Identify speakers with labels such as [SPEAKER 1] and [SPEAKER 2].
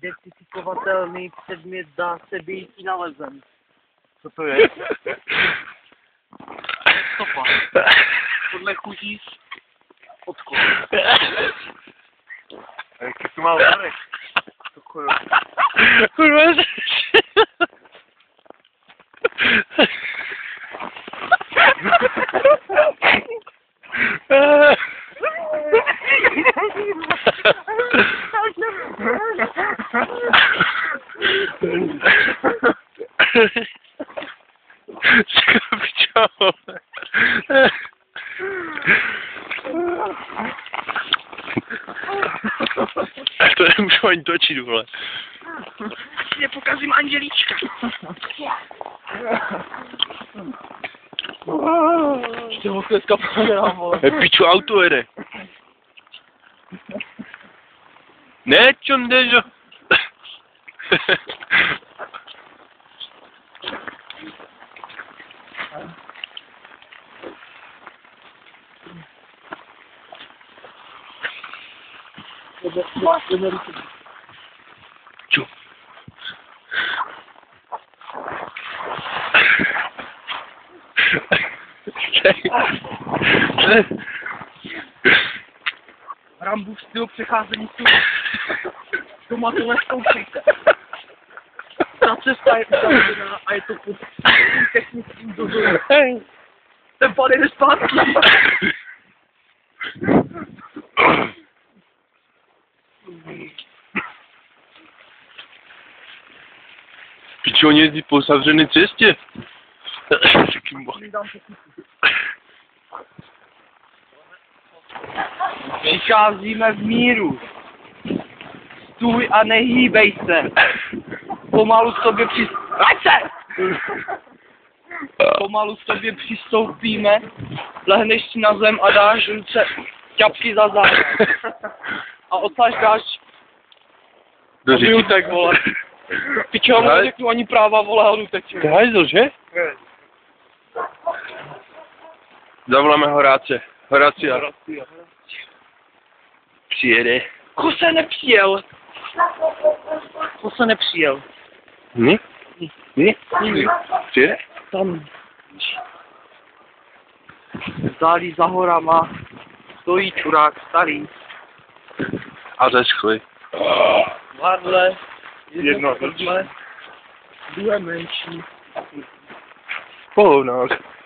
[SPEAKER 1] Identifikovatelný předmět dá se být nalezen. Co to je? Stopa. Podle chutí odklon. A jaký tu má vzorek?
[SPEAKER 2] Kurva, to nemůžu ani točit, vole.
[SPEAKER 1] Nepokazím Andělíčka. Ještě ho dneska prohrám, vole.
[SPEAKER 2] Piču, auto jede. Ne, čom jdeš, Ču.
[SPEAKER 1] Rambův styl přecházení tu. Doma to neskoušejte. Ta cesta je uzavřená a je to pod technickým dozorem. Ten pan jde zpátky.
[SPEAKER 2] Pičo, oni jezdí po zavřené cestě.
[SPEAKER 1] Vycházíme v míru. Stůj a nehýbej se. Pomalu k tobě Pomalu k tobě přistoupíme, lehneš si na zem a dáš ruce ťapky za záda. A odsaď dáš
[SPEAKER 2] do řeči.
[SPEAKER 1] tak, vole. Pičo, já mu neřeknu ani práva, vole, a jdu teď.
[SPEAKER 2] To hajzl, že? Zavoláme Horáce. Horácia. Přijede.
[SPEAKER 1] Kose nepřijel. Kose nepřijel.
[SPEAKER 2] Hm? Hm? Přijede?
[SPEAKER 1] Tam. Zdálí za horama. Stojí čurák starý.
[SPEAKER 2] A zeschli.
[SPEAKER 1] Varle. Jedno prdle. Druhé menší.
[SPEAKER 2] Pohounák.